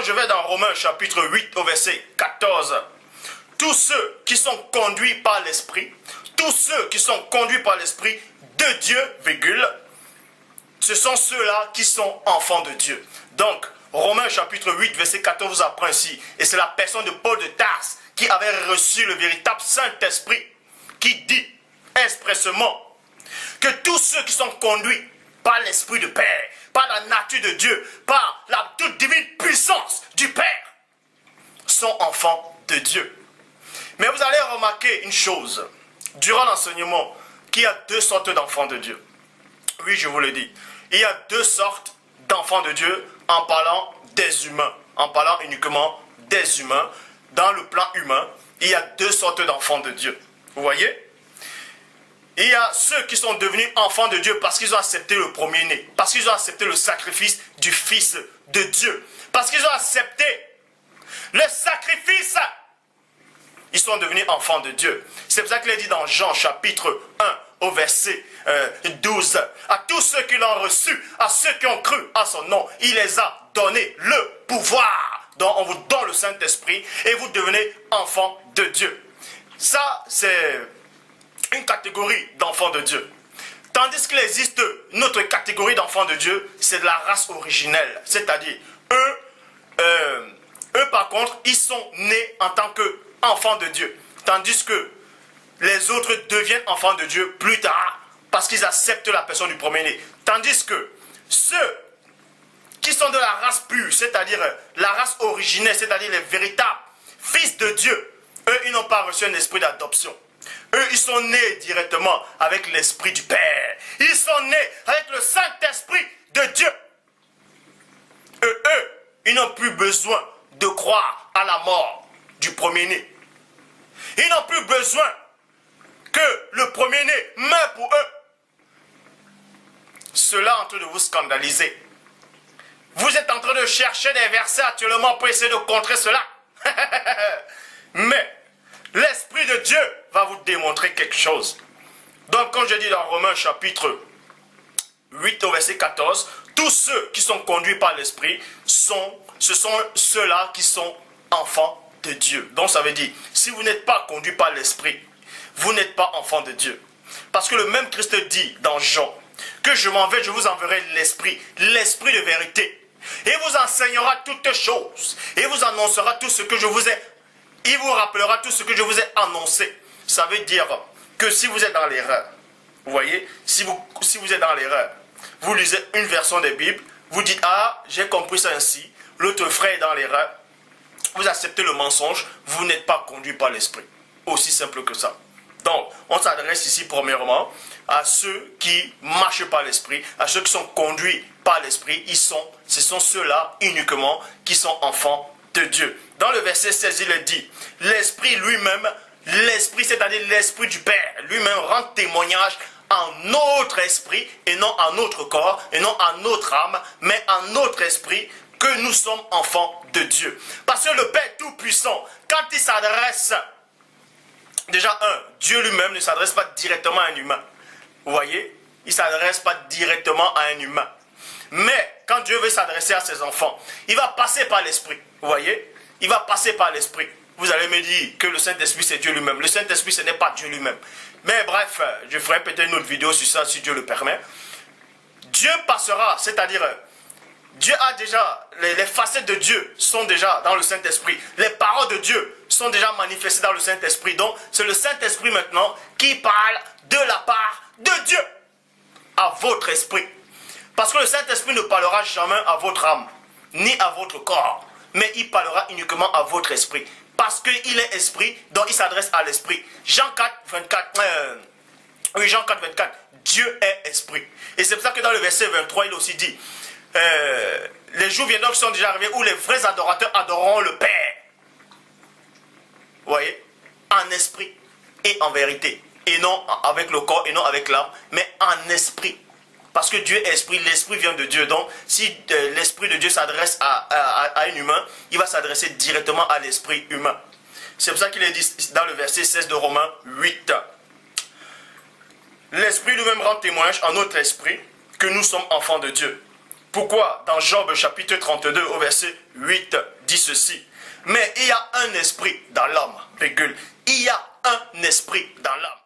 Quand je vais dans Romains chapitre 8 au verset 14, tous ceux qui sont conduits par l'Esprit, tous ceux qui sont conduits par l'Esprit de Dieu, virgule, ce sont ceux-là qui sont enfants de Dieu. Donc, Romains chapitre 8, verset 14 vous apprend ici, et c'est la personne de Paul de Tarse qui avait reçu le véritable Saint-Esprit, qui dit expressément que tous ceux qui sont conduits par l'Esprit de Père, par la nature de Dieu, par la toute divine puissance du Père, sont enfants de Dieu. Mais vous allez remarquer une chose, durant l'enseignement, qu'il y a deux sortes d'enfants de Dieu. Oui, je vous le dis. Il y a deux sortes d'enfants de Dieu en parlant des humains, en parlant uniquement des humains. Dans le plan humain, il y a deux sortes d'enfants de Dieu. Vous voyez? Il y a ceux qui sont devenus enfants de Dieu parce qu'ils ont accepté le premier-né, parce qu'ils ont accepté le sacrifice du Fils de Dieu, parce qu'ils ont accepté le sacrifice. Ils sont devenus enfants de Dieu. C'est pour ça qu'il est dit dans Jean chapitre 1 au verset 12. À tous ceux qui l'ont reçu, à ceux qui ont cru à son nom, il les a donné le pouvoir. Donc on vous donne le Saint-Esprit et vous devenez enfants de Dieu. Ça, c'est une catégorie d'enfants de Dieu. Tandis qu'il existe une autre catégorie d'enfants de Dieu, c'est de la race originelle. C'est-à-dire, eux par contre, ils sont nés en tant qu'enfants de Dieu. Tandis que les autres deviennent enfants de Dieu plus tard, parce qu'ils acceptent la personne du premier-né. Tandis que ceux qui sont de la race pure, c'est-à-dire la race originelle, c'est-à-dire les véritables fils de Dieu, eux, ils n'ont pas reçu un esprit d'adoption. Eux, ils sont nés directement avec l'Esprit du Père. Ils sont nés avec le Saint-Esprit de Dieu. Eux, ils n'ont plus besoin de croire à la mort du premier-né. Ils n'ont plus besoin que le premier-né meure pour eux. Cela est en train de vous scandaliser. Vous êtes en train de chercher des versets actuellement pour essayer de contrer cela. Mais l'Esprit de Dieu va vous démontrer quelque chose. Donc, comme je dis dans Romains chapitre 8 au verset 14, tous ceux qui sont conduits par l'Esprit, ce sont ceux-là qui sont enfants de Dieu. Donc, ça veut dire, si vous n'êtes pas conduit par l'Esprit, vous n'êtes pas enfant de Dieu. Parce que le même Christ dit dans Jean, que je m'en vais, je vous enverrai l'Esprit, l'Esprit de vérité. Et vous enseignera toutes choses. Et vous annoncera tout ce que je vous ai. Il vous rappellera tout ce que je vous ai annoncé. Ça veut dire que si vous êtes dans l'erreur, vous voyez, si vous êtes dans l'erreur, vous lisez une version des Bibles, vous dites, ah, j'ai compris ça ainsi, l'autre frère est dans l'erreur, vous acceptez le mensonge, vous n'êtes pas conduit par l'Esprit. Aussi simple que ça. Donc, on s'adresse ici premièrement à ceux qui marchent par l'Esprit, à ceux qui sont conduits par l'Esprit. Ce sont ceux-là uniquement qui sont enfants de Dieu. Dans le verset 16, il est dit, l'Esprit lui-même, l'Esprit, c'est-à-dire l'Esprit du Père, lui-même rend témoignage en notre esprit, et non en notre corps, et non en notre âme, mais en notre esprit, que nous sommes enfants de Dieu. Parce que le Père Tout-Puissant, quand il s'adresse, déjà Dieu lui-même ne s'adresse pas directement à un humain. Vous voyez, il ne s'adresse pas directement à un humain. Mais quand Dieu veut s'adresser à ses enfants, il va passer par l'Esprit. Vous voyez, il va passer par l'Esprit. Vous allez me dire que le Saint-Esprit c'est Dieu lui-même. Le Saint-Esprit ce n'est pas Dieu lui-même. Mais bref, je ferai peut-être une autre vidéo sur ça si Dieu le permet. Dieu passera, c'est-à-dire Dieu a déjà, les facettes de Dieu sont déjà dans le Saint-Esprit. Les paroles de Dieu sont déjà manifestées dans le Saint-Esprit. Donc c'est le Saint-Esprit maintenant qui parle de la part de Dieu à votre esprit. Parce que le Saint-Esprit ne parlera jamais à votre âme, ni à votre corps, mais il parlera uniquement à votre esprit. Parce qu'il est esprit, donc il s'adresse à l'esprit. Jean 4, 24, Jean 4, 24, Dieu est esprit. Et c'est pour ça que dans le verset 23, il aussi dit, les jours viendront qui sont déjà arrivés où les vrais adorateurs adoreront le Père. Vous voyez, en esprit et en vérité. Et non avec le corps et non avec l'âme, mais en esprit. Parce que Dieu est esprit, l'esprit vient de Dieu. Donc, si l'esprit de Dieu s'adresse à un humain, il va s'adresser directement à l'esprit humain. C'est pour ça qu'il est dit dans le verset 16 de Romains 8. L'esprit lui-même rend témoignage en notre esprit que nous sommes enfants de Dieu. Pourquoi dans Job chapitre 32 au verset 8 dit ceci? Mais il y a un esprit dans l'homme, virgule. Il y a un esprit dans l'homme.